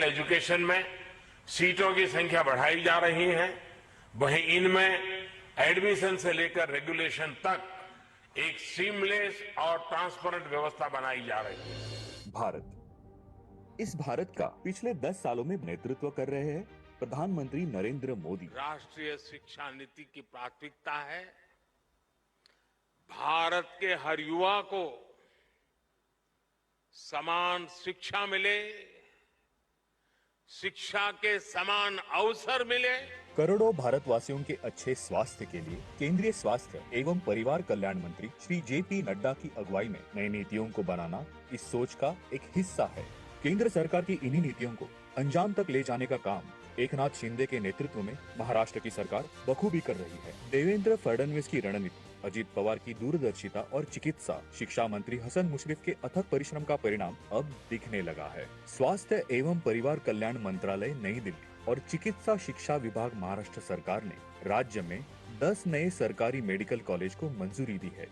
Education में सीटों की संख्या बढ़ाई जा रही है, वहीं इनमें एडमिशन से लेकर रेगुलेशन तक एक सीमलेस और ट्रांसपेरेंट व्यवस्था बनाई जा रही है। भारत, इस भारत का पिछले 10 सालों में नेतृत्व कर रहे हैं प्रधानमंत्री नरेंद्र मोदी। राष्ट्रीय शिक्षा नीति की प्राथमिकता है भारत के हर युवा को समान शिक्षा मिले, शिक्षा के समान अवसर मिले। करोड़ों भारतवासियों के अच्छे स्वास्थ्य के लिए केंद्रीय स्वास्थ्य एवं परिवार कल्याण मंत्री श्री JP नड्डा की अगुवाई में नई नीतियों को बनाना इस सोच का एक हिस्सा है। केंद्र सरकार की इन्हीं नीतियों को अंजाम तक ले जाने का काम एकनाथ शिंदे के नेतृत्व में महाराष्ट्र की सरकार बखूबी कर रही है। देवेंद्र फडणवीस की रणनीति, अजित पवार की दूरदर्शिता और चिकित्सा शिक्षा मंत्री हसन मुशर्रफ के अथक परिश्रम का परिणाम अब दिखने लगा है। स्वास्थ्य एवं परिवार कल्याण मंत्रालय नई दिल्ली और चिकित्सा शिक्षा विभाग महाराष्ट्र सरकार ने राज्य में 10 नए सरकारी मेडिकल कॉलेज को मंजूरी दी है।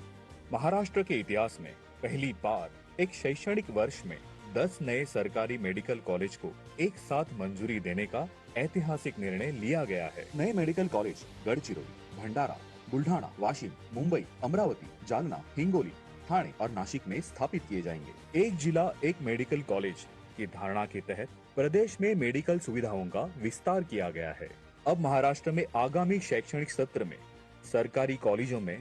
महाराष्ट्र के इतिहास में पहली बार एक शैक्षणिक वर्ष में 10 नए सरकारी मेडिकल कॉलेज को एक साथ मंजूरी देने का ऐतिहासिक निर्णय लिया गया है। नए मेडिकल कॉलेज गडचिरोली, भंडारा, बुल्ढाणा, वाशिम, मुंबई, अमरावती, जालना, हिंगोली, ठाणे और नासिक में स्थापित किए जाएंगे। एक जिला एक मेडिकल कॉलेज की धारणा के तहत प्रदेश में मेडिकल सुविधाओं का विस्तार किया गया है। अब महाराष्ट्र में आगामी शैक्षणिक सत्र में सरकारी कॉलेजों में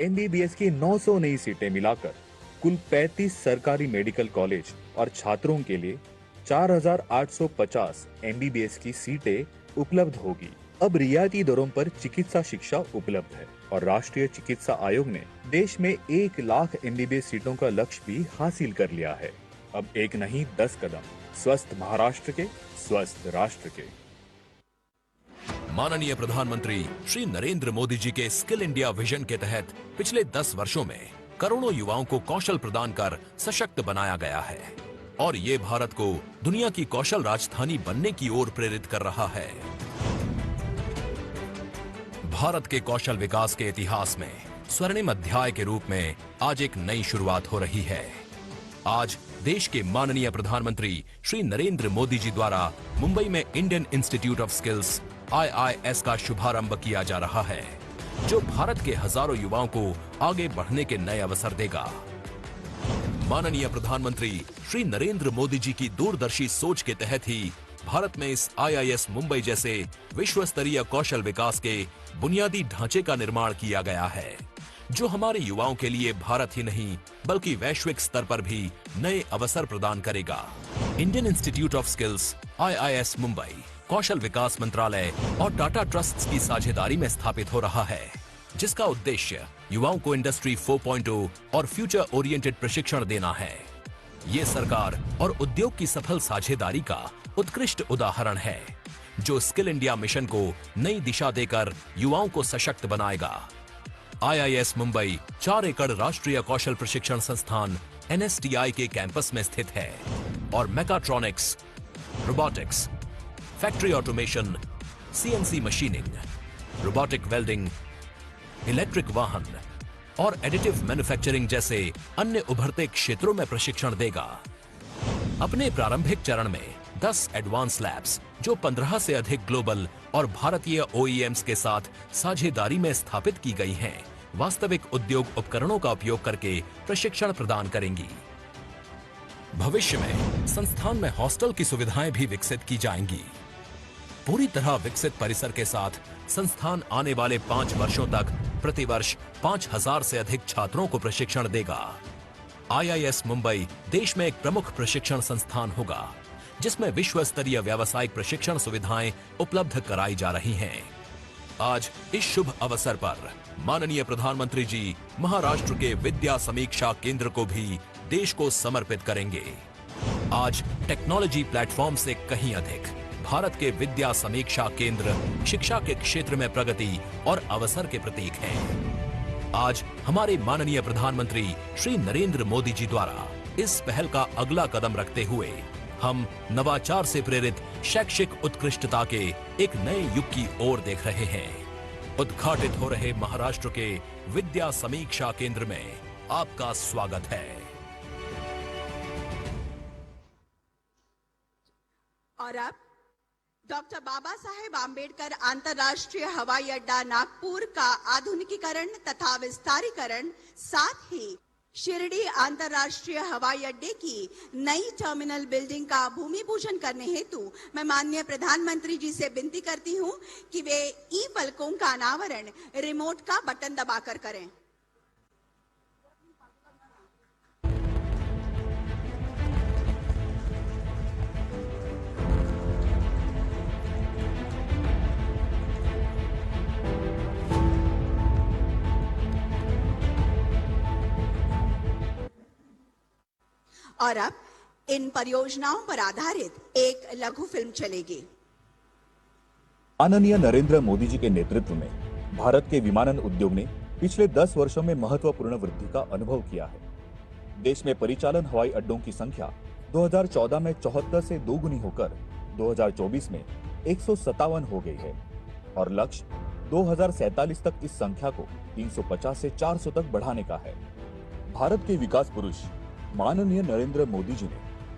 MBBS की 900 नई सीटें मिलाकर कुल 35 सरकारी मेडिकल कॉलेज और छात्रों के लिए 4850 MBBS की सीटें उपलब्ध होगी। अब रियायती दरों पर चिकित्सा शिक्षा उपलब्ध है और राष्ट्रीय चिकित्सा आयोग ने देश में 1 लाख MBBS सीटों का लक्ष्य भी हासिल कर लिया है। अब एक नहीं 10 कदम स्वस्थ महाराष्ट्र के, स्वस्थ राष्ट्र के। माननीय प्रधानमंत्री श्री नरेंद्र मोदी जी के स्किल इंडिया विजन के तहत पिछले 10 वर्षों में करोड़ों युवाओं को कौशल प्रदान कर सशक्त बनाया गया है और ये भारत को दुनिया की कौशल राजधानी बनने की ओर प्रेरित कर रहा है। भारत के कौशल विकास के इतिहास में स्वर्णिम अध्याय के रूप में आज एक नई शुरुआत हो रही है। आज देश के माननीय प्रधानमंत्री श्री नरेंद्र मोदी जी द्वारा मुंबई में Indian Institute of Skills IIS का शुभारंभ किया जा रहा है, जो भारत के हजारों युवाओं को आगे बढ़ने के नए अवसर देगा। माननीय प्रधानमंत्री श्री नरेंद्र मोदी जी की दूरदर्शी सोच के तहत ही भारत में इस IIS मुंबई जैसे विश्व स्तरीय कौशल विकास के बुनियादी ढांचे का निर्माण किया गया है, जो हमारे युवाओं के लिए भारत ही नहीं बल्कि वैश्विक स्तर पर भी नए अवसर प्रदान करेगा। Indian Institute of Skills IIS Mumbai कौशल विकास मंत्रालय और टाटा ट्रस्ट्स की साझेदारी में स्थापित हो रहा है, जिसका उद्देश्य युवाओं को इंडस्ट्री 4.0 और फ्यूचर ओरिएंटेड प्रशिक्षण देना है। ये सरकार और उद्योग की सफल साझेदारी का उत्कृष्ट उदाहरण है, जो स्किल इंडिया मिशन को नई दिशा देकर युवाओं को सशक्त बनाएगा। IIS मुंबई 4 एकड़ राष्ट्रीय कौशल प्रशिक्षण संस्थान NSTI के कैंपस में स्थित है और mechatronics, robotics, factory automation, CNC machining, robotic welding, electric वाहन और एडिटिव मैन्युफैक्चरिंग जैसे अन्य उभरते क्षेत्रों में प्रशिक्षण देगा। अपने प्रारंभिक चरण में 10 एडवांस लैब्स, जो 15 से अधिक ग्लोबल और भारतीय OEMs के साथ साझेदारी में स्थापित की गई हैं, वास्तविक उद्योग उपकरणों का उपयोग करके प्रशिक्षण प्रदान करेंगी। भविष्य में संस्थान में हॉस्टल की सुविधाएं भी विकसित की जाएंगी। पूरी तरह विकसित परिसर के साथ संस्थान आने वाले 5 वर्षों तक प्रतिवर्ष 5000 से अधिक छात्रों को प्रशिक्षण देगा। IIS मुंबई देश में एक प्रमुख प्रशिक्षण संस्थान होगा, जिसमें विश्व स्तरीय व्यावसायिक प्रशिक्षण सुविधाएं उपलब्ध कराई जा रही हैं। आज इस शुभ अवसर पर माननीय प्रधानमंत्री जी महाराष्ट्र के विद्या समीक्षा केंद्र को भी देश को समर्पित करेंगे। आज टेक्नोलॉजी प्लेटफॉर्म से कहीं अधिक भारत के विद्या समीक्षा केंद्र शिक्षा के क्षेत्र में प्रगति और अवसर के प्रतीक हैं। आज हमारे माननीय प्रधानमंत्री श्री नरेंद्र मोदी जी द्वारा इस पहल का अगला कदम रखते हुए हम नवाचार से प्रेरित शैक्षिक उत्कृष्टता के एक नए युग की ओर देख रहे हैं। उद्घाटित हो रहे महाराष्ट्र के विद्या समीक्षा केंद्र में आपका स्वागत है। और अब डॉक्टर बाबा साहेब आम्बेडकर अंतर्राष्ट्रीय हवाई अड्डा नागपुर का आधुनिकीकरण तथा विस्तारीकरण, साथ ही शिरडी अंतर्राष्ट्रीय हवाई अड्डे की नई टर्मिनल बिल्डिंग का भूमि पूजन करने हेतु मैं माननीय प्रधानमंत्री जी से विनती करती हूं कि वे ई फलकों का अनावरण रिमोट का बटन दबाकर करें। और अब इन परियोजनाओं पर आधारित एक लघु फिल्म चलेगी। माननीय नरेंद्र मोदी जी के नेतृत्व में भारत के विमानन उद्योग ने पिछले 10 वर्षों में महत्वपूर्ण वृद्धि का अनुभव किया है। देश में परिचालन हवाई अड्डों की संख्या 2014 में 74 से दोगुनी होकर 2024 में 157 हो गई है और लक्ष्य 2047 तक इस संख्या को 350 से 400 तक बढ़ाने का है। भारत के विकास पुरुष माननीय नरेंद्र मोदी जी ने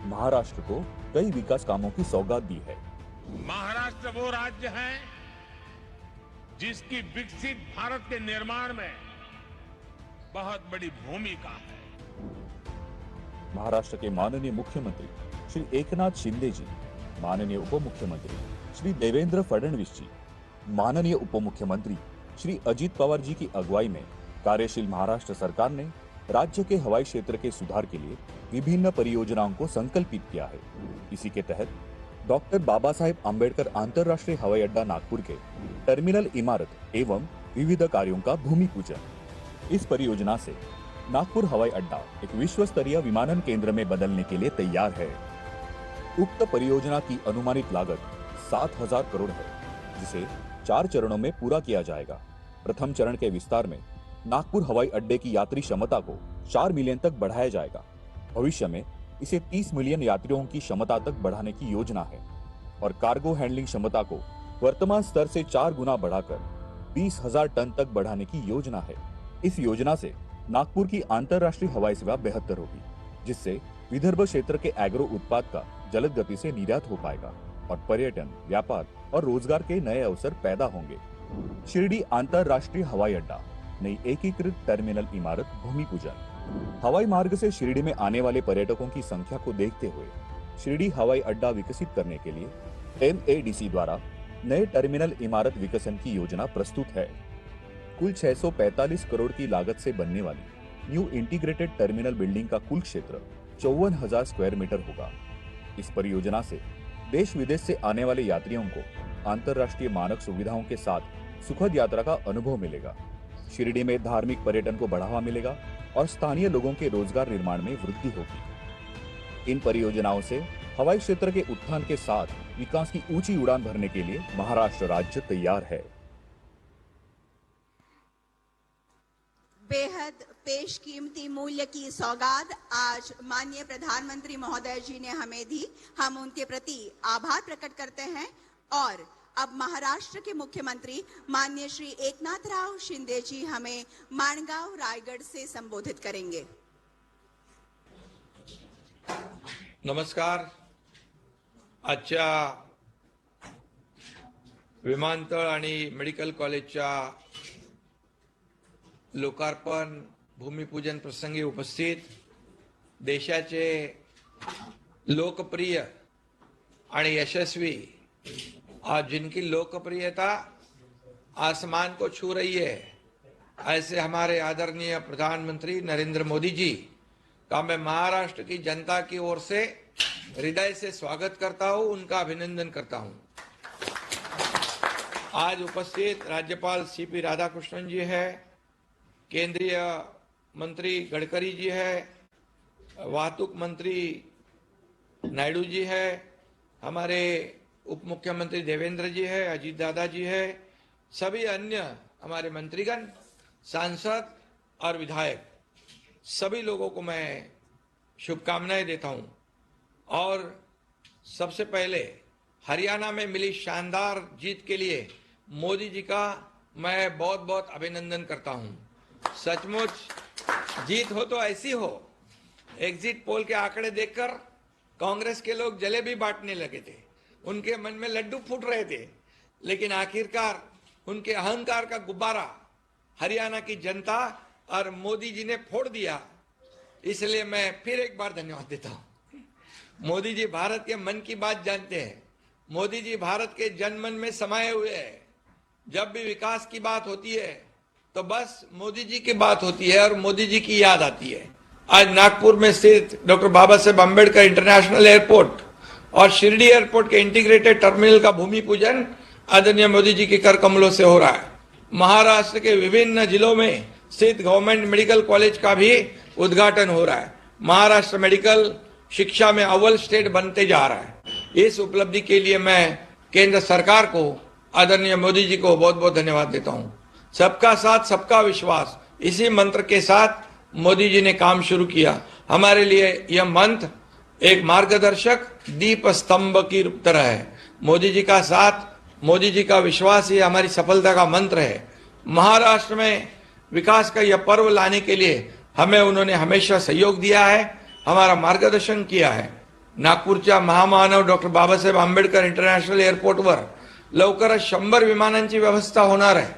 महाराष्ट्र को कई विकास कामों की सौगात दी है। महाराष्ट्र वो राज्य है जिसकी विकसित भारत के निर्माण में बहुत बड़ी भूमिका है। महाराष्ट्र के माननीय मुख्यमंत्री श्री एकनाथ शिंदे जी, माननीय उप मुख्यमंत्री श्री देवेंद्र फडणवीस जी, माननीय उप मुख्यमंत्री श्री अजित पवार जी की अगुवाई में कार्यशील महाराष्ट्र सरकार ने राज्य के हवाई क्षेत्र के सुधार के लिए विभिन्न परियोजनाओं को संकल्पित किया है। इसी के तहत डॉक्टर बाबा साहेब आम्बेडकर अंतर्राष्ट्रीय हवाई अड्डा नागपुर के टर्मिनल इमारत एवं विविध कार्यों का भूमि पूजन। इस परियोजना से नागपुर हवाई अड्डा एक विश्व स्तरीय विमानन केंद्र में बदलने के लिए तैयार है। उक्त परियोजना की अनुमानित लागत 7,000 करोड़ है, जिसे 4 चरणों में पूरा किया जाएगा। प्रथम चरण के विस्तार में नागपुर हवाई अड्डे की यात्री क्षमता को 4 मिलियन तक बढ़ाया जाएगा। भविष्य में इसे 30 मिलियन यात्रियों की क्षमता तक बढ़ाने की योजना है और कार्गो हैंडलिंग क्षमता को वर्तमान स्तर से 4 गुना बढ़ाकर 20,000 टन तक बढ़ाने की योजना है। इस योजना से नागपुर की अंतर्राष्ट्रीय हवाई सेवा बेहतर होगी, जिससे विदर्भ क्षेत्र के एग्रो उत्पाद का जलद गति से निर्यात हो पाएगा और पर्यटन, व्यापार और रोजगार के नए अवसर पैदा होंगे। शिरडी अंतर्राष्ट्रीय हवाई अड्डा नई एकीकृत टर्मिनल इमारत भूमि पूजन। हवाई मार्ग से शिरडी में आने वाले पर्यटकों की संख्या को देखते हुए शिरडी हवाई अड्डा विकसित करने के लिए MADC द्वारा नए टर्मिनल इमारत विकसन की योजना प्रस्तुत है। कुल 645 करोड़ की लागत से बनने वाली न्यू इंटीग्रेटेड टर्मिनल बिल्डिंग का कुल क्षेत्र 54,000 स्क्वायर मीटर होगा। इस परियोजना से देश विदेश से आने वाले यात्रियों को अंतर्राष्ट्रीय मानक सुविधाओं के साथ सुखद यात्रा का अनुभव मिलेगा। शिरडी में धार्मिक पर्यटन को बढ़ावा मिलेगा और स्थानीय लोगों के रोजगार निर्माण में वृद्धि होगी। इन परियोजनाओं से हवाई क्षेत्र के उत्थान के साथ विकास की ऊंची उड़ान भरने के लिए महाराष्ट्र राज्य तैयार है। बेहद पेशकीमती मूल्य की सौगात आज माननीय प्रधानमंत्री महोदय जी ने हमें दी। हम उनके प्रति आभार प्रकट करते हैं और अब महाराष्ट्र के मुख्यमंत्री माननीय श्री एकनाथराव शिंदे जी हमें माणगाव रायगढ़ से संबोधित करेंगे। नमस्कार। आजच्या विमानतळ आणि मेडिकल कॉलेजच्या लोकार्पण भूमिपूजन प्रसंगी उपस्थित देशाचे लोकप्रिय आणि यशस्वी आज जिनकी लोकप्रियता आसमान को छू रही है, ऐसे हमारे आदरणीय प्रधानमंत्री नरेंद्र मोदी जी का मैं महाराष्ट्र की जनता की ओर से हृदय से स्वागत करता हूं, उनका अभिनंदन करता हूं। आज उपस्थित राज्यपाल CP राधाकृष्णन जी है, केंद्रीय मंत्री गडकरी जी है, वाहतूक मंत्री नायडू जी है, हमारे उप मुख्यमंत्री देवेंद्र जी है, अजीत दादा जी है, सभी अन्य हमारे मंत्रीगण, सांसद और विधायक, सभी लोगों को मैं शुभकामनाएं देता हूं। और सबसे पहले हरियाणा में मिली शानदार जीत के लिए मोदी जी का मैं बहुत बहुत अभिनंदन करता हूं। सचमुच जीत हो तो ऐसी हो। एग्जिट पोल के आंकड़े देखकर कांग्रेस के लोग जलेबी बांटने लगे थे, उनके मन में लड्डू फूट रहे थे, लेकिन आखिरकार उनके अहंकार का गुब्बारा हरियाणा की जनता और मोदी जी ने फोड़ दिया। इसलिए मैं फिर एक बार धन्यवाद देता हूं। मोदी जी भारत के मन की बात जानते हैं। मोदी जी भारत के जनमन में समाये हुए हैं। जब भी विकास की बात होती है तो बस मोदी जी की बात होती है और मोदी जी की याद आती है। आज नागपुर में स्थित doctor Baba Saheb Ambedkar international airport और शिरडी एयरपोर्ट के इंटीग्रेटेड टर्मिनल का भूमि पूजन आदरणीय मोदी जी के कर कमलों से हो रहा है। महाराष्ट्र के विभिन्न जिलों में स्थित गवर्नमेंट मेडिकल कॉलेज का भी उद्घाटन हो रहा है। महाराष्ट्र मेडिकल शिक्षा में अव्वल स्टेट बनते जा रहा है। इस उपलब्धि के लिए मैं केंद्र सरकार को, आदरणीय मोदी जी को बहुत बहुत धन्यवाद देता हूं। सबका साथ सबका विश्वास, इसी मंत्र के साथ मोदी जी ने काम शुरू किया। हमारे लिए यह मंत्र एक मार्गदर्शक दीप स्तंभ की तरह है। मोदी जी का साथ, मोदी जी का विश्वास ही हमारी सफलता का मंत्र है। महाराष्ट्र में विकास का यह पर्व लाने के लिए हमें उन्होंने हमेशा सहयोग दिया है, हमारा मार्गदर्शन किया है। नागपूरच्या महामानव डॉक्टर बाबासाहेब आंबेडकर इंटरनॅशनल एअरपोर्टवर लवकरच 100 विमानांची व्यवस्था होणार आहे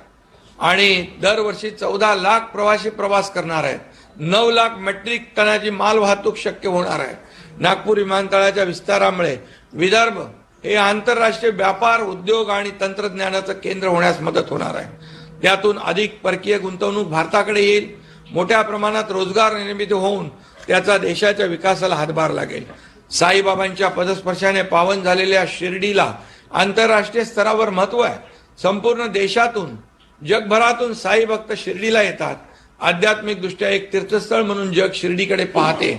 आणि दरवर्षी 14 लाख प्रवासी प्रवास करणार आहेत। 9 लाख मेट्रिक टनाची माल वाहतूक शक्य होणार आहे। नागपूर विमानतळाच्या विस्तारामुळे विदर्भ हे आंतरराष्ट्रीय व्यापार, उद्योग आणि तंत्रज्ञानाचं केंद्र होण्यास मदत होणार आहे। त्यातून अधिक परकीय गुंतवणूक भारताकडे येईल। मोठ्या प्रमाणात रोजगार निर्मिती होऊन त्याचा देशाच्या विकासाला हातभार लागेल। साईबाबांच्या पदस्पर्शाने पावन झालेल्या शिर्डीला आंतरराष्ट्रीय स्तरावर महत्व आहे। संपूर्ण देशातून, जगभरातून साई भक्त शिर्डीला येतात। आध्यात्मिक दृष्ट्या एक तीर्थस्थळ म्हणून जग शिर्डीकडे पाहते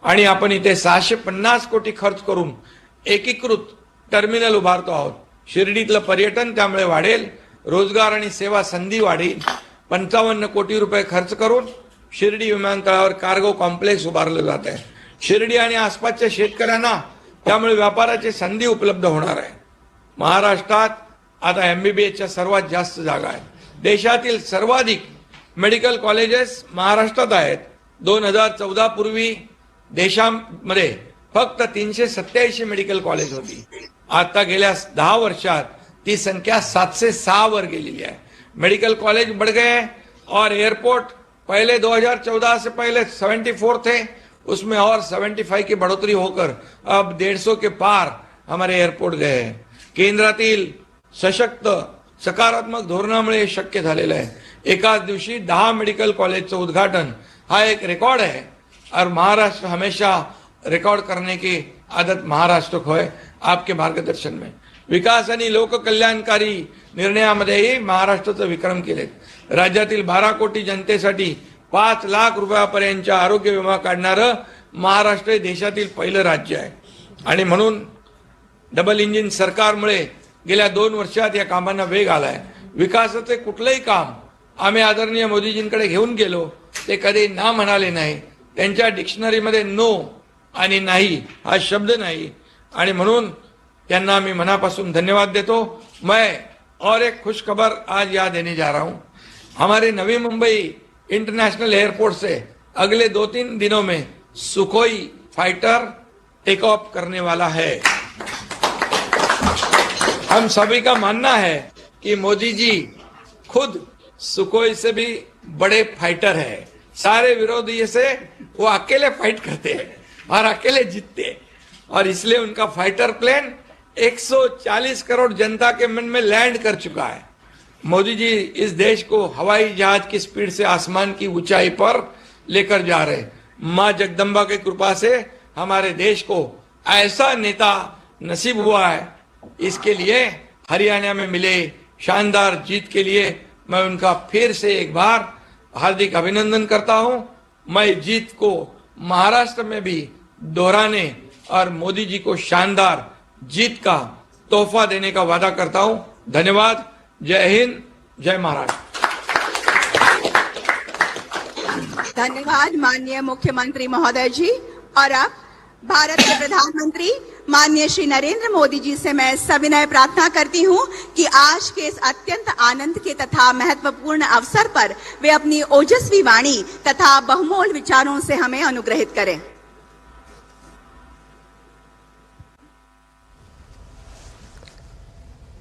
आणि आपण इथे 650 कोटी खर्च करून एकीकृत टर्मिनल उभारतो आहोत। शिर्डीतलं पर्यटन त्यामुळे वाढेल, रोजगार आणि सेवा संधी वाढेल। 55 कोटी रुपये खर्च करून शिर्डी विमानतळावर कार्गो कॉम्प्लेक्स उभारलं जात आहे। शिर्डी आणि आसपासच्या शेतकऱ्यांना त्यामुळे व्यापाराची संधी उपलब्ध होणार आहे। महाराष्ट्रात आता एमबीबीएसच्या सर्वात जास्त जागा आहेत। देशातील सर्वाधिक मेडिकल कॉलेजेस महाराष्ट्रात आहेत। 2014 पूर्वी देशामध्ये फक्त 387 मेडिकल कॉलेज होती। आता गेल्या 10 वर्षात ती संख्या 706 वर गेलेली है। मेडिकल कॉलेज बढ़ गए और एयरपोर्ट पहले 2014 से पहले 74 थे, उसमें और 75 की बढ़ोतरी होकर अब 150 के पार हमारे एयरपोर्ट गए हैं। केंद्रातील सशक्त सकारात्मक धोरणामुळे शक्य झालेलं आहे। एकाच दिवशी 10 मेडिकल कॉलेजचं उद्घाटन हा एक रिकॉर्ड है और महाराष्ट्र हमेशा रिकॉर्ड करने की आदत महाराष्ट्र को है। आपके मार्गदर्शन में विकास आणि लोककल्याणकारी निर्णयामध्येही महाराष्ट्राचं विक्रम केलेत। राज्यातील 12 कोटी जनतेसाठी 5 लाख रुपयापर्यंतचा आरोग्य विमा काढणारं महाराष्ट्र हे देशातील पहिलं राज्य आहे आणि म्हणून डबल इंजिन सरकारमुळे गेल्या 2 वर्षात या कामांना वेग आलाय। विकासाचे कुठलेही काम आम्ही आदरणीय मोदीजींकडे घेऊन गेलो ते कधी ना म्हणाले नाही। त्यांच्या डिक्शनरीमध्ये नो आणि नाही हा शब्द नाही आणि म्हणून त्यांना मी मनापासून धन्यवाद देतो। मैं और एक खुश खबर आज यहाँ देने जा रहा हूँ। हमारे नवी मुंबई इंटरनेशनल एयरपोर्ट से अगले 2-3 दिनों में सुखोई फाइटर टेक ऑफ करने वाला है। हम सभी का मानना है कि मोदी जी खुद सुखोई से भी बड़े फाइटर है। सारे विरोधी से वो अकेले फाइट करते हैं और अकेले जीतते हैं और इसलिए उनका फाइटर प्लेन 140 करोड़ जनता के मन में लैंड कर चुका है। मोदी जी इस देश को हवाई जहाज की स्पीड से आसमान की ऊंचाई पर लेकर जा रहे। मां जगदम्बा की कृपा से हमारे देश को ऐसा नेता नसीब हुआ है। इसके लिए हरियाणा में मिले शानदार जीत के लिए मैं उनका फिर से एक बार हार्दिक अभिनंदन करता हूं। मैं जीत को महाराष्ट्र में भी दोहराने और मोदी जी को शानदार जीत का तोहफा देने का वादा करता हूं। धन्यवाद। जय हिंद, जय महाराष्ट्र। धन्यवाद माननीय मुख्यमंत्री महोदय जी। और अब भारत के प्रधानमंत्री माननीय श्री नरेंद्र मोदी जी से मैं सविनय प्रार्थना करती हूं कि आज के इस अत्यंत आनंद के तथा महत्वपूर्ण अवसर पर वे अपनी ओजस्वी वाणी तथा बहुमोल विचारों से हमें अनुग्रहित करें।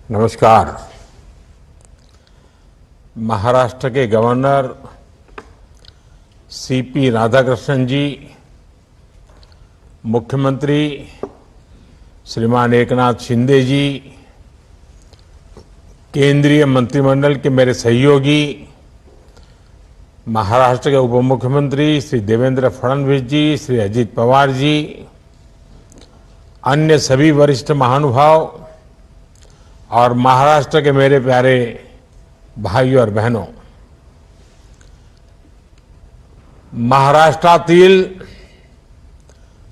नमस्कार। महाराष्ट्र के गवर्नर सीपी राधाकृष्णन जी, मुख्यमंत्री श्रीमान एकनाथ शिंदे जी, केंद्रीय मंत्रिमंडल के मेरे सहयोगी, महाराष्ट्र के उप मुख्यमंत्री श्री देवेंद्र फडणवीस जी, श्री अजित पवार जी, अन्य सभी वरिष्ठ महानुभाव और महाराष्ट्र के मेरे प्यारे भाइयों और बहनों, महाराष्ट्रातील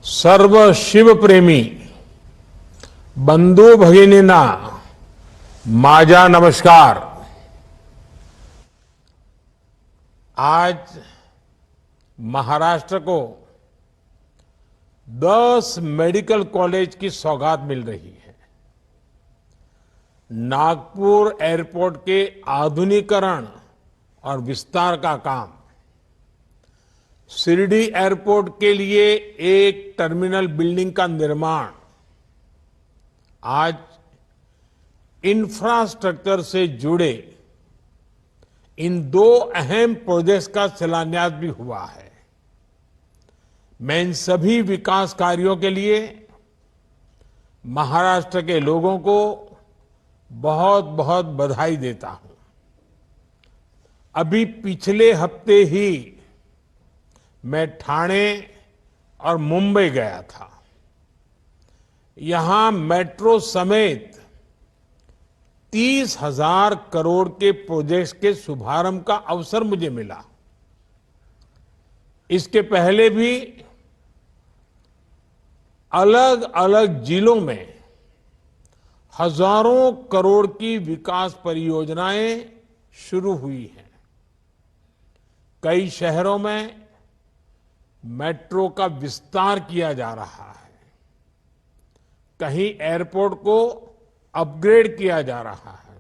सर्व शिवप्रेमी बंधू भगिनींना माझा नमस्कार। आज महाराष्ट्र को 10 मेडिकल कॉलेज की सौगात मिल रही है। नागपुर एयरपोर्ट के आधुनिकीकरण और विस्तार का काम, शिरडी एयरपोर्ट के लिए एक टर्मिनल बिल्डिंग का निर्माण, आज इंफ्रास्ट्रक्चर से जुड़े इन 2 अहम प्रोजेक्ट्स का शिलान्यास भी हुआ है। मैं इन सभी विकास कार्यों के लिए महाराष्ट्र के लोगों को बहुत बहुत बधाई देता हूं। अभी पिछले हफ्ते ही मैं ठाणे और मुंबई गया था। यहां मेट्रो समेत 30,000 करोड़ के प्रोजेक्ट्स के शुभारंभ का अवसर मुझे मिला। इसके पहले भी अलग अलग जिलों में हजारों करोड़ की विकास परियोजनाएं शुरू हुई हैं। कई शहरों में मेट्रो का विस्तार किया जा रहा है, कहीं एयरपोर्ट को अपग्रेड किया जा रहा है,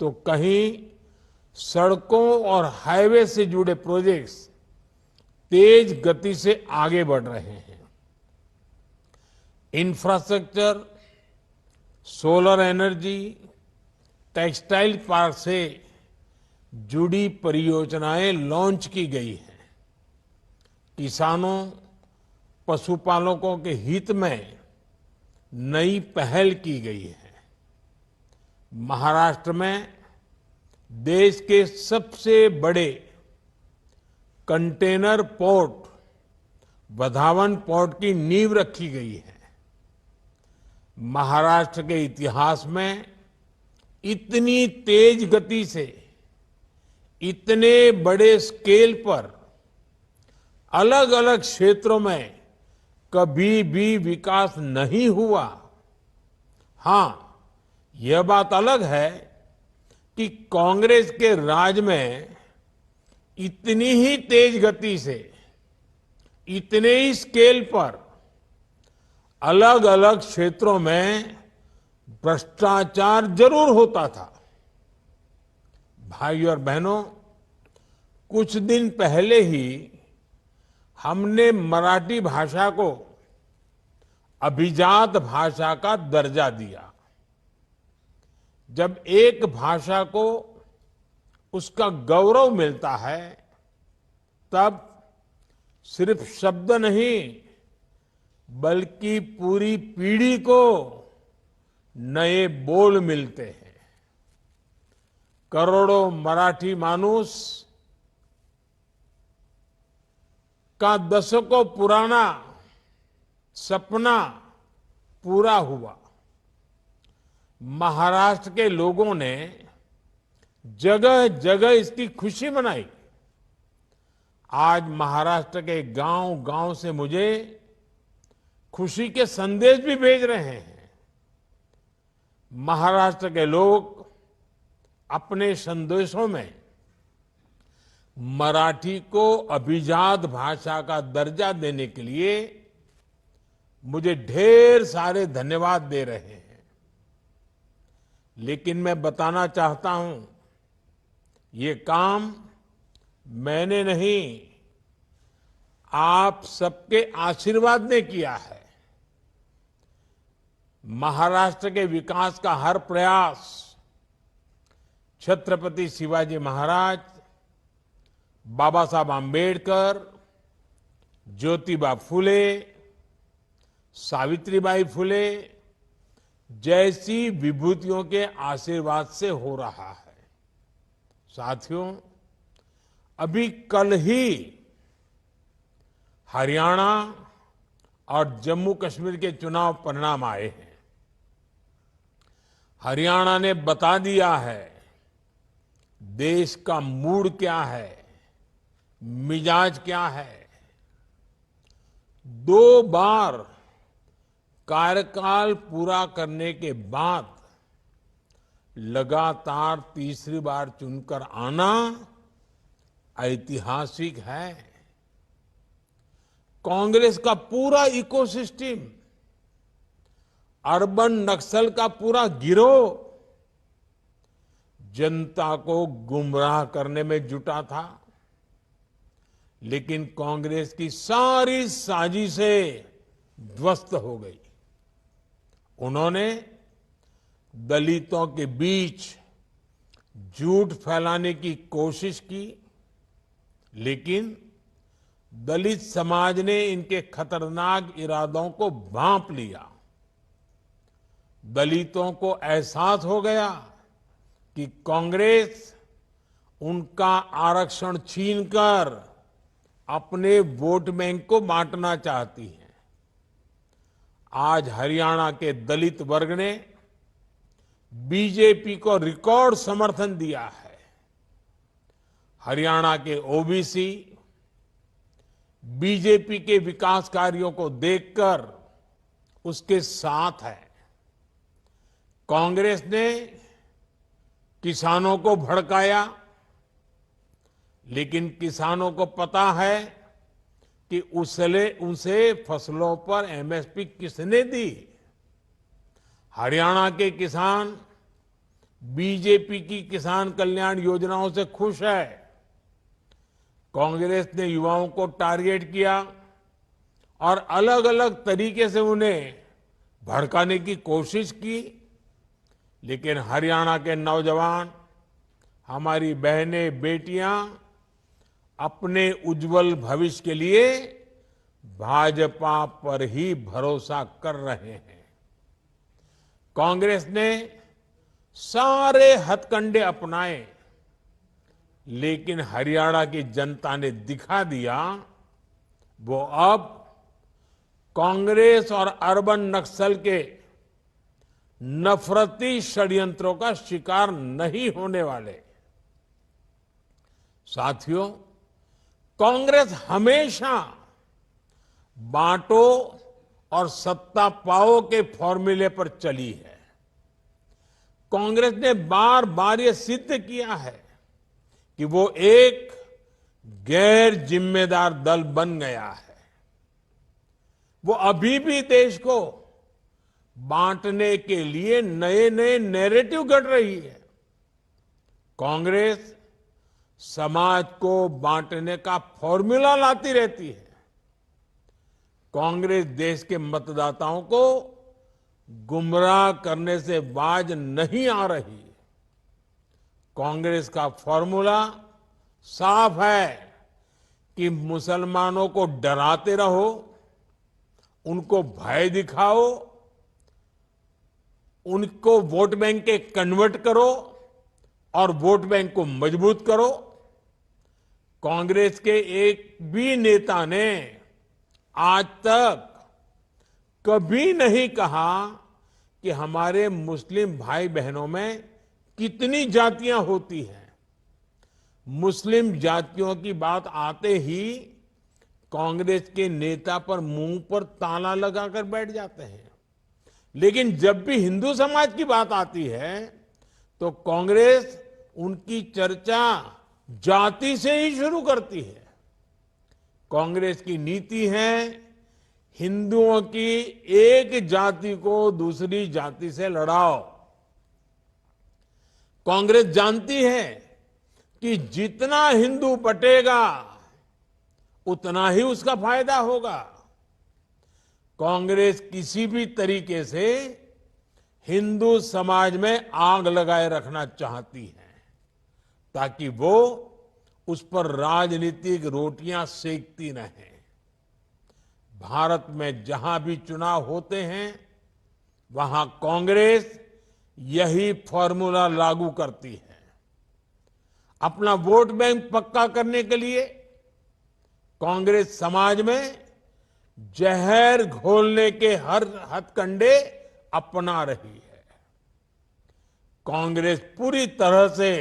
तो कहीं सड़कों और हाईवे से जुड़े प्रोजेक्ट्स तेज गति से आगे बढ़ रहे हैं। Infrastructure, solar energy, textile park से जुड़ी परियोजनाएं लॉन्च की गई हैं। किसानों, पशुपालकों के हित में नई पहल की गई है। महाराष्ट्र में देश के सबसे बड़े कंटेनर पोर्ट वधावन पोर्ट की नींव रखी गई है। महाराष्ट्र के इतिहास में इतनी तेज गति से, इतने बड़े स्केल पर अलग अलग क्षेत्रों में कभी भी विकास नहीं हुआ। हां, यह बात अलग है कि कांग्रेस के राज में इतनी ही तेज गति से, इतने ही स्केल पर अलग अलग क्षेत्रों में भ्रष्टाचार जरूर होता था। भाइयों और बहनों, कुछ दिन पहले ही हमने मराठी भाषा को अभिजात भाषा का दर्जा दिया। जब एक भाषा को उसका गौरव मिलता है, तब सिर्फ शब्द नहीं बल्कि पूरी पीढ़ी को नए बोल मिलते हैं। करोड़ों मराठी मानुस का दशकों पुराना सपना पूरा हुआ। महाराष्ट्र के लोगों ने जगह जगह इसकी खुशी मनाई। आज महाराष्ट्र के गांव गांव से मुझे खुशी के संदेश भी भेज रहे हैं। महाराष्ट्र के लोग अपने संदेशों में मराठी को अभिजात भाषा का दर्जा देने के लिए मुझे ढेर सारे धन्यवाद दे रहे हैं। लेकिन मैं बताना चाहता हूं, ये काम मैंने नहीं, आप सबके आशीर्वाद ने किया है। महाराष्ट्र के विकास का हर प्रयास छत्रपति शिवाजी महाराज, बाबा साहब आम्बेडकर, ज्योतिबा फुले, सावित्रीबाई फुले जैसी विभूतियों के आशीर्वाद से हो रहा है। साथियों, अभी कल ही हरियाणा और जम्मू कश्मीर के चुनाव परिणाम आए हैं। हरियाणा ने बता दिया है देश का मूड क्या है, मिजाज क्या है। 2 बार कार्यकाल पूरा करने के बाद लगातार तीसरी बार चुनकर आना ऐतिहासिक है। कांग्रेस का पूरा इकोसिस्टम, अर्बन नक्सल का पूरा गिरोह जनता को गुमराह करने में जुटा था, लेकिन कांग्रेस की सारी साजिशें ध्वस्त हो गई। उन्होंने दलितों के बीच झूठ फैलाने की कोशिश की, लेकिन दलित समाज ने इनके खतरनाक इरादों को भांप लिया। दलितों को एहसास हो गया कि कांग्रेस उनका आरक्षण छीनकर अपने वोट बैंक को बांटना चाहती है। आज हरियाणा के दलित वर्ग ने बीजेपी को रिकॉर्ड समर्थन दिया है। हरियाणा के ओबीसी बीजेपी के विकास कार्यों को देखकर उसके साथ है। कांग्रेस ने किसानों को भड़काया, लेकिन किसानों को पता है कि उसे फसलों पर एमएसपी किसने दी। हरियाणा के किसान बीजेपी की किसान कल्याण योजनाओं से खुश है। कांग्रेस ने युवाओं को टारगेट किया और अलग अलग तरीके से उन्हें भड़काने की कोशिश की, लेकिन हरियाणा के नौजवान, हमारी बहनें, बेटियां अपने उज्जवल भविष्य के लिए भाजपा पर ही भरोसा कर रहे हैं। कांग्रेस ने सारे हथकंडे अपनाए, लेकिन हरियाणा की जनता ने दिखा दिया वो अब कांग्रेस और अर्बन नक्सल के नफरती षड्यंत्रों का शिकार नहीं होने वाले। साथियों, कांग्रेस हमेशा बांटो और सत्ता पाओ के फॉर्मूले पर चली है। कांग्रेस ने बार बार ये सिद्ध किया है कि वो एक गैर जिम्मेदार दल बन गया है। वो अभी भी देश को बांटने के लिए नए नए नैरेटिव गढ़ रही है। कांग्रेस समाज को बांटने का फॉर्मूला लाती रहती है। कांग्रेस देश के मतदाताओं को गुमराह करने से बाज नहीं आ रही। कांग्रेस का फॉर्मूला साफ है कि मुसलमानों को डराते रहो, उनको भय दिखाओ, उनको वोट बैंक के कन्वर्ट करो और वोट बैंक को मजबूत करो। कांग्रेस के एक भी नेता ने आज तक कभी नहीं कहा कि हमारे मुस्लिम भाई बहनों में कितनी जातियां होती हैं। मुस्लिम जातियों की बात आते ही कांग्रेस के नेता पर मुंह पर ताला लगाकर बैठ जाते हैं, लेकिन जब भी हिंदू समाज की बात आती है तो कांग्रेस उनकी चर्चा जाति से ही शुरू करती है। कांग्रेस की नीति है हिंदुओं की एक जाति को दूसरी जाति से लड़ाओ। कांग्रेस जानती है कि जितना हिंदू बटेगा उतना ही उसका फायदा होगा। कांग्रेस किसी भी तरीके से हिंदू समाज में आग लगाए रखना चाहती हैं ताकि वो उस पर राजनीतिक रोटियां सेकती रहें। भारत में जहां भी चुनाव होते हैं वहां कांग्रेस यही फॉर्मूला लागू करती है। अपना वोट बैंक पक्का करने के लिए कांग्रेस समाज में जहर घोलने के हर हथकंडे अपना रही है। कांग्रेस पूरी तरह से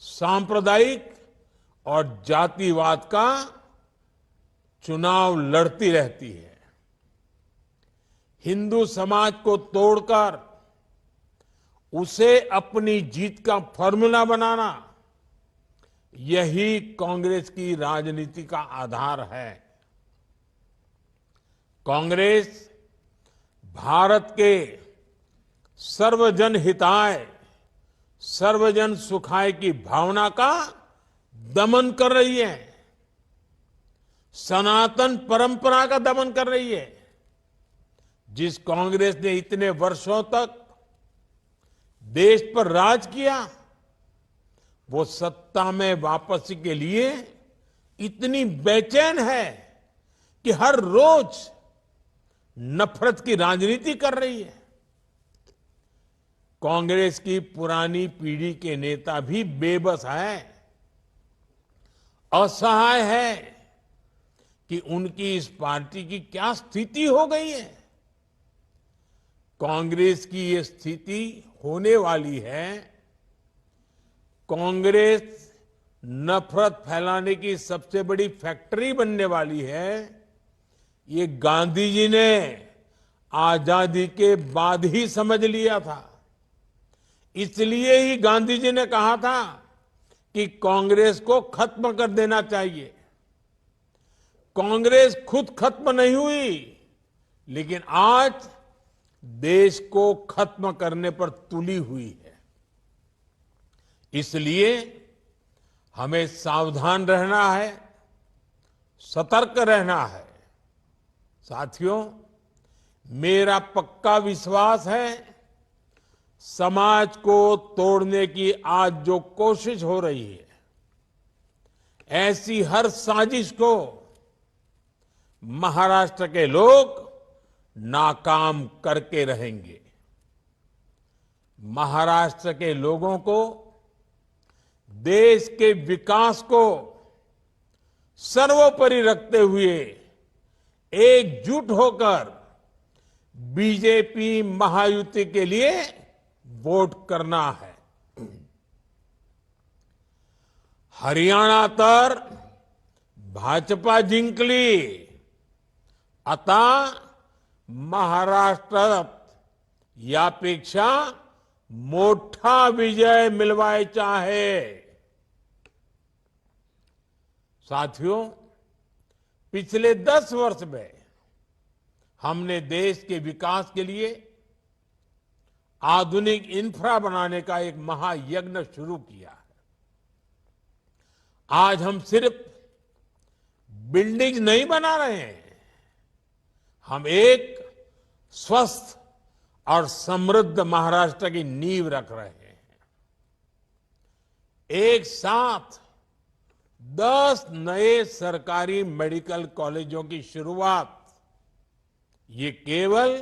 सांप्रदायिक और जातिवाद का चुनाव लड़ती रहती है। हिंदू समाज को तोड़कर उसे अपनी जीत का फॉर्मूला बनाना, यही कांग्रेस की राजनीति का आधार है। कांग्रेस भारत के सर्वजन हिताय, सर्वजन सुखाय की भावना का दमन कर रही है, सनातन परंपरा का दमन कर रही है। जिस कांग्रेस ने इतने वर्षों तक देश पर राज किया, वो सत्ता में वापसी के लिए इतनी बेचैन है कि हर रोज नफरत की राजनीति कर रही है। कांग्रेस की पुरानी पीढ़ी के नेता भी बेबस है, असहाय है कि उनकी इस पार्टी की क्या स्थिति हो गई है। कांग्रेस की ये स्थिति होने वाली है। कांग्रेस नफरत फैलाने की सबसे बड़ी फैक्ट्री बनने वाली है। ये गांधी जी ने आजादी के बाद ही समझ लिया था। इसलिए ही गांधी जी ने कहा था कि कांग्रेस को खत्म कर देना चाहिए। कांग्रेस खुद खत्म नहीं हुई, लेकिन आज देश को खत्म करने पर तुली हुई है। इसलिए हमें सावधान रहना है, सतर्क रहना है। साथियों, मेरा पक्का विश्वास है, समाज को तोड़ने की आज जो कोशिश हो रही है, ऐसी हर साजिश को महाराष्ट्र के लोग नाकाम करके रहेंगे। महाराष्ट्र के लोगों को देश के विकास को सर्वोपरि रखते हुए एकजुट होकर बीजेपी महायुति के लिए वोट करना है। हरियाणा तर भाजपा जिंकली, आता महाराष्ट्रात यापेक्षा मोठा विजय मिलवायचा आहे। साथियों, पिछले 10 वर्ष में हमने देश के विकास के लिए आधुनिक इंफ्रा बनाने का एक महायज्ञ शुरू किया है। आज हम सिर्फ बिल्डिंग नहीं बना रहे हैं, हम एक स्वस्थ और समृद्ध महाराष्ट्र की नींव रख रहे हैं। एक साथ 10 नए सरकारी मेडिकल कॉलेजों की शुरुआत, ये केवल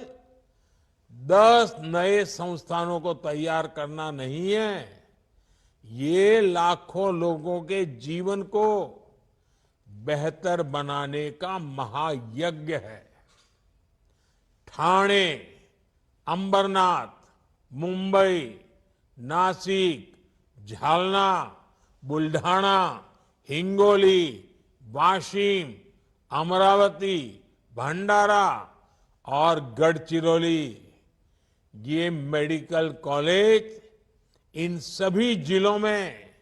10 नए संस्थानों को तैयार करना नहीं है, ये लाखों लोगों के जीवन को बेहतर बनाने का महायज्ञ है। ठाणे, अंबरनाथ, मुंबई, नासिक, झालना, बुल्ढाणा, हिंगोली, वाशिम, अमरावती, भंडारा और गढ़चिरौली, ये मेडिकल कॉलेज इन सभी जिलों में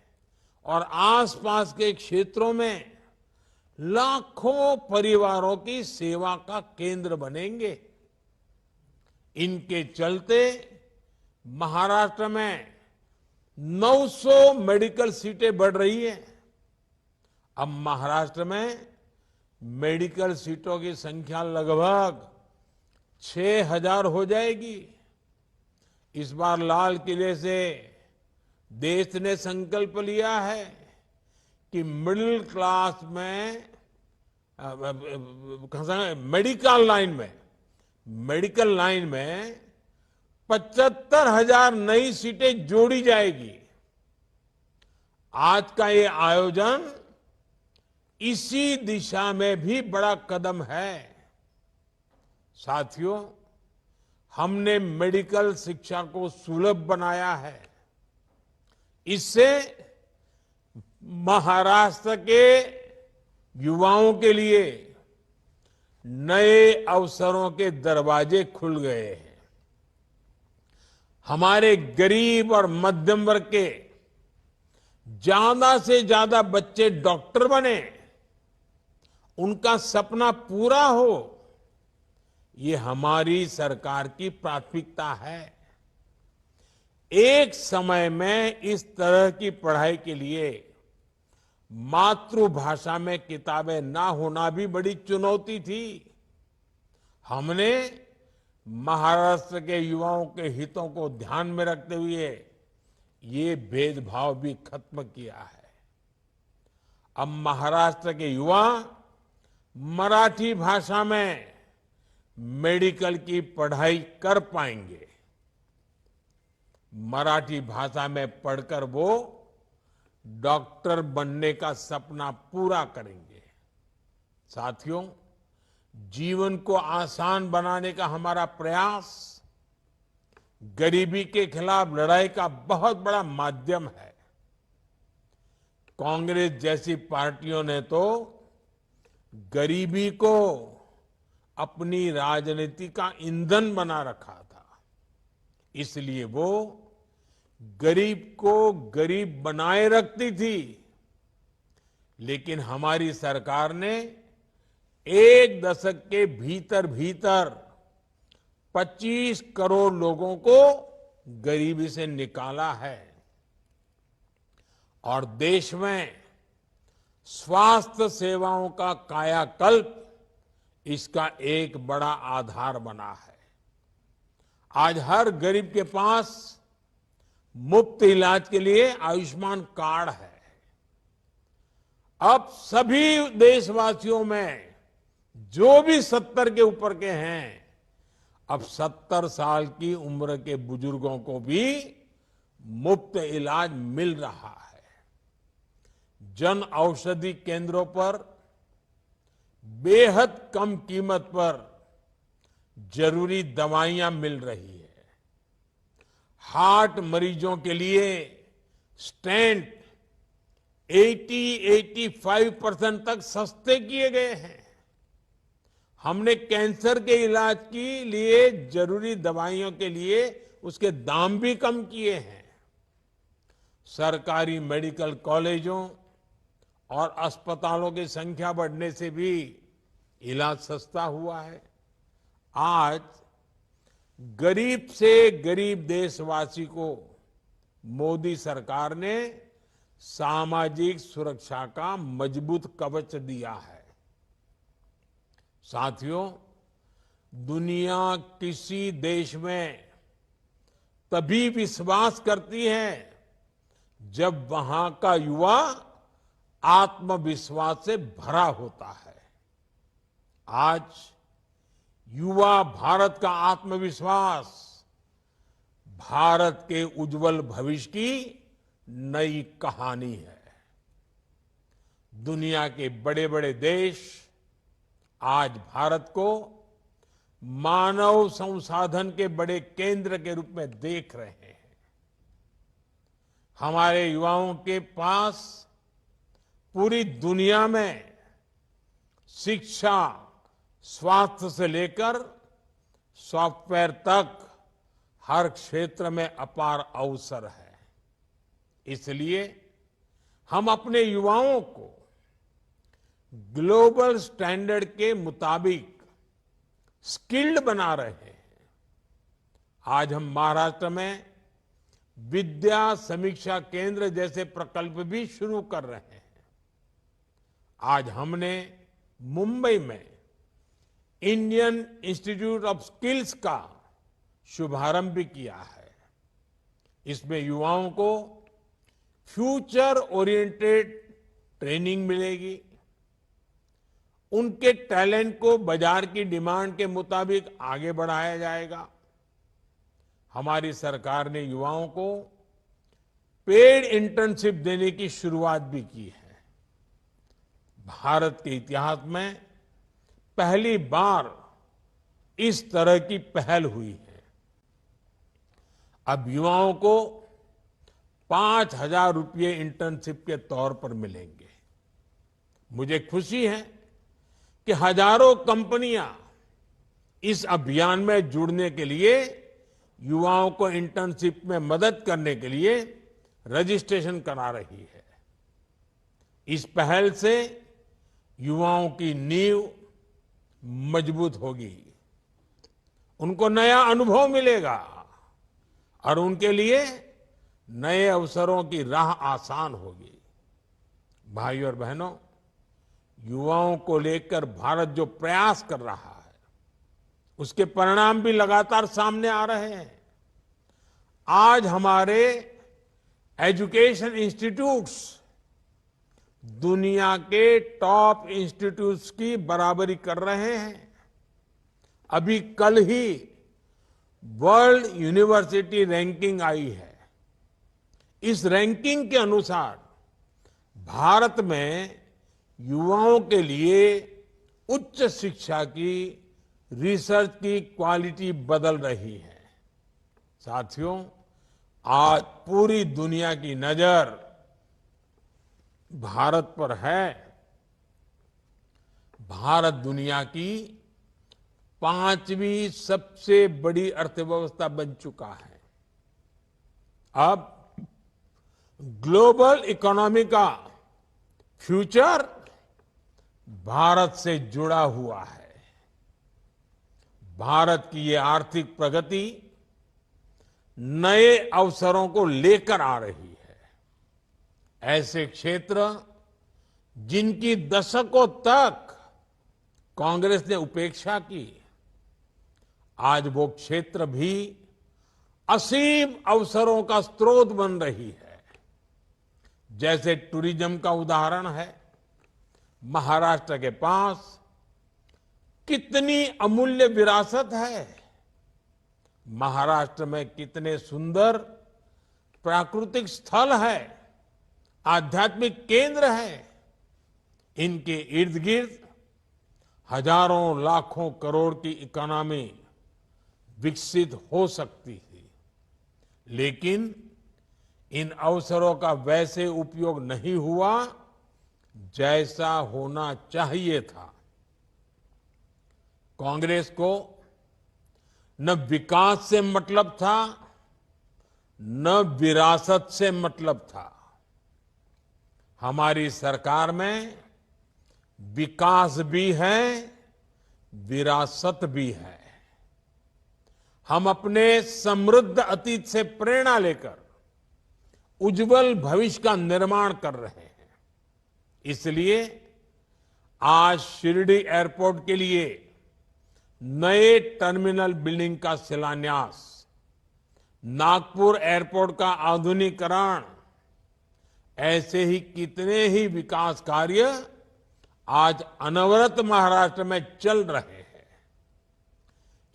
और आसपास के क्षेत्रों में लाखों परिवारों की सेवा का केंद्र बनेंगे। इनके चलते महाराष्ट्र में 900 मेडिकल सीटें बढ़ रही हैं। अब महाराष्ट्र में मेडिकल सीटों की संख्या लगभग 6000 हो जाएगी। इस बार लाल किले से देश ने संकल्प लिया है कि मिडिल क्लास में मेडिकल लाइन में 75,000 नई सीटें जोड़ी जाएगी। आज का ये आयोजन इसी दिशा में भी बड़ा कदम है। साथियों, हमने मेडिकल शिक्षा को सुलभ बनाया है। इससे महाराष्ट्र के युवाओं के लिए नए अवसरों के दरवाजे खुल गए हैं। हमारे गरीब और मध्यम वर्ग के ज्यादा से ज्यादा बच्चे डॉक्टर बने, उनका सपना पूरा हो, ये हमारी सरकार की प्राथमिकता है। एक समय में इस तरह की पढ़ाई के लिए मातृभाषा में किताबें ना होना भी बड़ी चुनौती थी। हमने महाराष्ट्र के युवाओं के हितों को ध्यान में रखते हुए ये भेदभाव भी खत्म किया है। अब महाराष्ट्र के युवा मराठी भाषा में मेडिकल की पढ़ाई कर पाएंगे। मराठी भाषा में पढ़कर वो डॉक्टर बनने का सपना पूरा करेंगे। साथियों, जीवन को आसान बनाने का हमारा प्रयास गरीबी के खिलाफ लड़ाई का बहुत बड़ा माध्यम है। कांग्रेस जैसी पार्टियों ने तो गरीबी को अपनी राजनीति का ईंधन बना रखा था, इसलिए वो गरीब को गरीब बनाए रखती थी। लेकिन हमारी सरकार ने एक दशक के भीतर भीतर 25 करोड़ लोगों को गरीबी से निकाला है और देश में स्वास्थ्य सेवाओं का कायाकल्प इसका एक बड़ा आधार बना है। आज हर गरीब के पास मुफ्त इलाज के लिए आयुष्मान कार्ड है। अब सभी देशवासियों में जो भी 70 के ऊपर के हैं, अब 70 साल की उम्र के बुजुर्गों को भी मुफ्त इलाज मिल रहा है। जन औषधि केंद्रों पर बेहद कम कीमत पर जरूरी दवाइयां मिल रही है। हार्ट मरीजों के लिए स्टेंट 80-85% तक सस्ते किए गए हैं। हमने कैंसर के इलाज के लिए जरूरी दवाइयों के लिए उसके दाम भी कम किए हैं। सरकारी मेडिकल कॉलेजों और अस्पतालों की संख्या बढ़ने से भी इलाज सस्ता हुआ है। आज गरीब से गरीब देशवासी को मोदी सरकार ने सामाजिक सुरक्षा का मजबूत कवच दिया है। साथियों, दुनिया किसी देश में तभी विश्वास करती है जब वहां का युवा आत्मविश्वास से भरा होता है। आज युवा भारत का आत्मविश्वास भारत के उज्जवल भविष्य की नई कहानी है। दुनिया के बड़े बड़े देश आज भारत को मानव संसाधन के बड़े केंद्र के रूप में देख रहे हैं। हमारे युवाओं के पास पूरी दुनिया में शिक्षा, स्वास्थ्य से लेकर सॉफ्टवेयर तक हर क्षेत्र में अपार अवसर है। इसलिए हम अपने युवाओं को ग्लोबल स्टैंडर्ड के मुताबिक स्किल्ड बना रहे हैं। आज हम महाराष्ट्र में विद्या समीक्षा केंद्र जैसे प्रकल्प भी शुरू कर रहे हैं। आज हमने मुंबई में इंडियन इंस्टीट्यूट ऑफ स्किल्स का शुभारंभ भी किया है। इसमें युवाओं को फ्यूचर ओरिएंटेड ट्रेनिंग मिलेगी, उनके टैलेंट को बाजार की डिमांड के मुताबिक आगे बढ़ाया जाएगा। हमारी सरकार ने युवाओं को पेड इंटर्नशिप देने की शुरुआत भी की है। भारत के इतिहास में पहली बार इस तरह की पहल हुई है। अब युवाओं को 5,000 रुपये इंटर्नशिप के तौर पर मिलेंगे। मुझे खुशी है कि हजारों कंपनियां इस अभियान में जुड़ने के लिए युवाओं को इंटर्नशिप में मदद करने के लिए रजिस्ट्रेशन करा रही है। इस पहल से युवाओं की नींव मजबूत होगी, उनको नया अनुभव मिलेगा और उनके लिए नए अवसरों की राह आसान होगी। भाइयों और बहनों, युवाओं को लेकर भारत जो प्रयास कर रहा है, उसके परिणाम भी लगातार सामने आ रहे हैं। आज हमारे एजुकेशन इंस्टीट्यूट्स दुनिया के टॉप इंस्टीट्यूट्स की बराबरी कर रहे हैं। अभी कल ही वर्ल्ड यूनिवर्सिटी रैंकिंग आई है। इस रैंकिंग के अनुसार भारत में युवाओं के लिए उच्च शिक्षा की, रिसर्च की क्वालिटी बदल रही है। साथियों, आज पूरी दुनिया की नजर भारत पर है। भारत दुनिया की 5वीं सबसे बड़ी अर्थव्यवस्था बन चुका है। अब ग्लोबल इकोनॉमी का फ्यूचर भारत से जुड़ा हुआ है। भारत की ये आर्थिक प्रगति नए अवसरों को लेकर आ रही है। ऐसे क्षेत्र जिनकी दशकों तक कांग्रेस ने उपेक्षा की, आज वो क्षेत्र भी असीम अवसरों का स्रोत बन रही है। जैसे टूरिज्म का उदाहरण है। महाराष्ट्र के पास कितनी अमूल्य विरासत है। महाराष्ट्र में कितने सुंदर प्राकृतिक स्थल है, आध्यात्मिक केंद्र है। इनके इर्द गिर्द हजारों लाखों करोड़ की इकोनॉमी विकसित हो सकती थी, लेकिन इन अवसरों का वैसे उपयोग नहीं हुआ जैसा होना चाहिए था। कांग्रेस को न विकास से मतलब था, न विरासत से मतलब था। हमारी सरकार में विकास भी है, विरासत भी है। हम अपने समृद्ध अतीत से प्रेरणा लेकर उज्जवल भविष्य का निर्माण कर रहे हैं। इसलिए आज शिरडी एयरपोर्ट के लिए नए टर्मिनल बिल्डिंग का शिलान्यास, नागपुर एयरपोर्ट का आधुनिकीकरण, ऐसे ही कितने ही विकास कार्य आज अनवरत महाराष्ट्र में चल रहे हैं।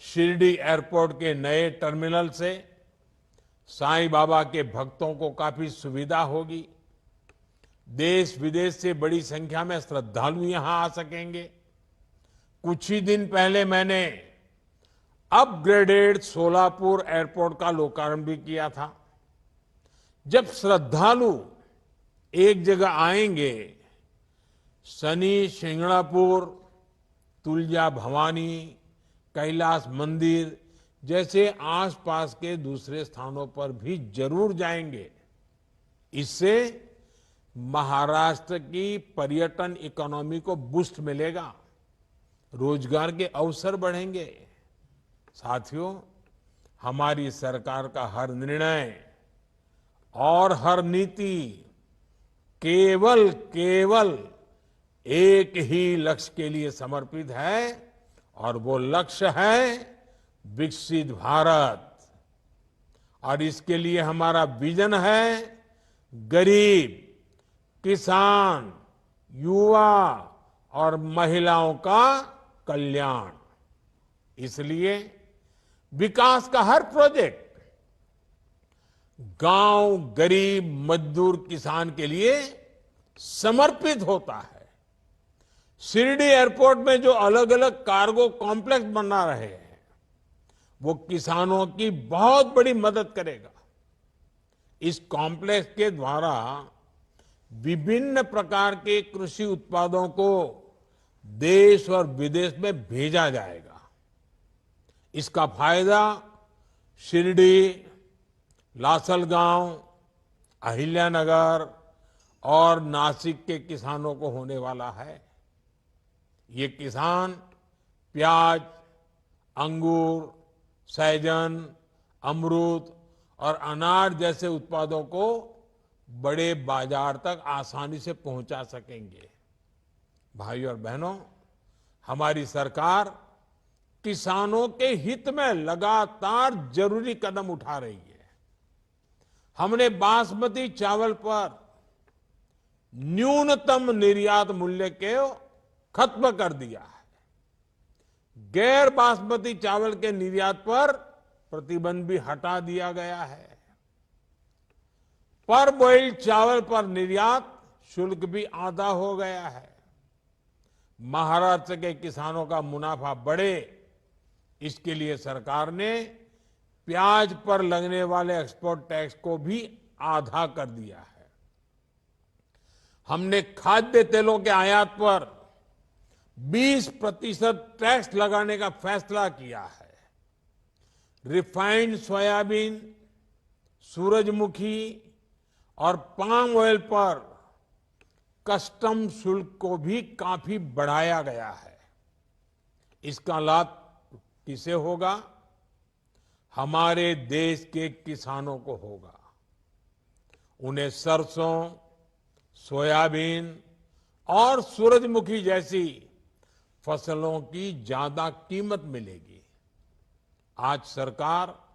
शिरडी एयरपोर्ट के नए टर्मिनल से साईं बाबा के भक्तों को काफी सुविधा होगी। देश विदेश से बड़ी संख्या में श्रद्धालु यहां आ सकेंगे। कुछ ही दिन पहले मैंने अपग्रेडेड सोलापुर एयरपोर्ट का लोकार्पण भी किया था। जब श्रद्धालु एक जगह आएंगे, शनि शिंगणापुर, तुलजा भवानी, कैलाश मंदिर जैसे आसपास के दूसरे स्थानों पर भी जरूर जाएंगे। इससे महाराष्ट्र की पर्यटन इकोनॉमी को बूस्ट मिलेगा, रोजगार के अवसर बढ़ेंगे। साथियों, हमारी सरकार का हर निर्णय और हर नीति केवल एक ही लक्ष्य के लिए समर्पित है, और वो लक्ष्य है विकसित भारत। और इसके लिए हमारा विजन है गरीब, किसान, युवा और महिलाओं का कल्याण। इसलिए विकास का हर प्रोजेक्ट गांव, गरीब, मजदूर, किसान के लिए समर्पित होता है। शिरडी एयरपोर्ट में जो अलग अलग कार्गो कॉम्प्लेक्स बना रहे हैं वो किसानों की बहुत बड़ी मदद करेगा। इस कॉम्प्लेक्स के द्वारा विभिन्न प्रकार के कृषि उत्पादों को देश और विदेश में भेजा जाएगा। इसका फायदा शिरडी, लासलगांव, अहिल्यानगर और नासिक के किसानों को होने वाला है। ये किसान प्याज, अंगूर, सहजन, अमरूद और अनार जैसे उत्पादों को बड़े बाजार तक आसानी से पहुंचा सकेंगे। भाइयों और बहनों, हमारी सरकार किसानों के हित में लगातार जरूरी कदम उठा रही है। हमने बासमती चावल पर न्यूनतम निर्यात मूल्य को खत्म कर दिया है। गैर बासमती चावल के निर्यात पर प्रतिबंध भी हटा दिया गया है। पर बॉइल्ड चावल पर निर्यात शुल्क भी आधा हो गया है। महाराष्ट्र के किसानों का मुनाफा बढ़े, इसके लिए सरकार ने प्याज पर लगने वाले एक्सपोर्ट टैक्स को भी आधा कर दिया है। हमने खाद्य तेलों के आयात पर 20% टैक्स लगाने का फैसला किया है। रिफाइंड सोयाबीन, सूरजमुखी और पाम ऑयल पर कस्टम शुल्क को भी काफी बढ़ाया गया है। इसका लाभ किसे होगा? हमारे देश के किसानों को होगा। उन्हें सरसों, सोयाबीन और सूरजमुखी जैसी फसलों की ज्यादा कीमत मिलेगी। आज सरकार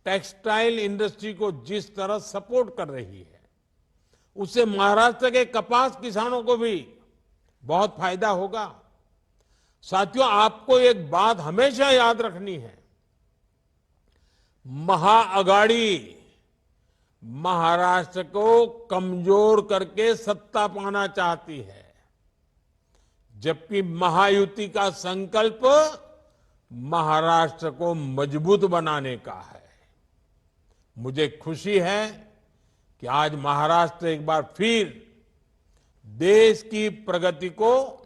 टेक्सटाइल इंडस्ट्री को जिस तरह सपोर्ट कर रही है, उससे महाराष्ट्र के कपास किसानों को भी बहुत फायदा होगा। साथियों, आपको एक बात हमेशा याद रखनी है, महाअघाड़ी महाराष्ट्र को कमजोर करके सत्ता पाना चाहती है, जबकि महायुति का संकल्प महाराष्ट्र को मजबूत बनाने का है। मुझे खुशी है कि आज महाराष्ट्र एक बार फिर देश की प्रगति को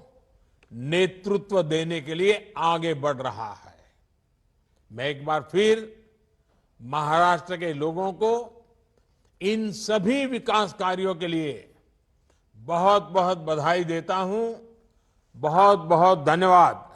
नेतृत्व देने के लिए आगे बढ़ रहा है। मैं एक बार फिर महाराष्ट्र के लोगों को इन सभी विकास कार्यों के लिए बहुत बहुत बधाई देता हूं। बहुत बहुत धन्यवाद।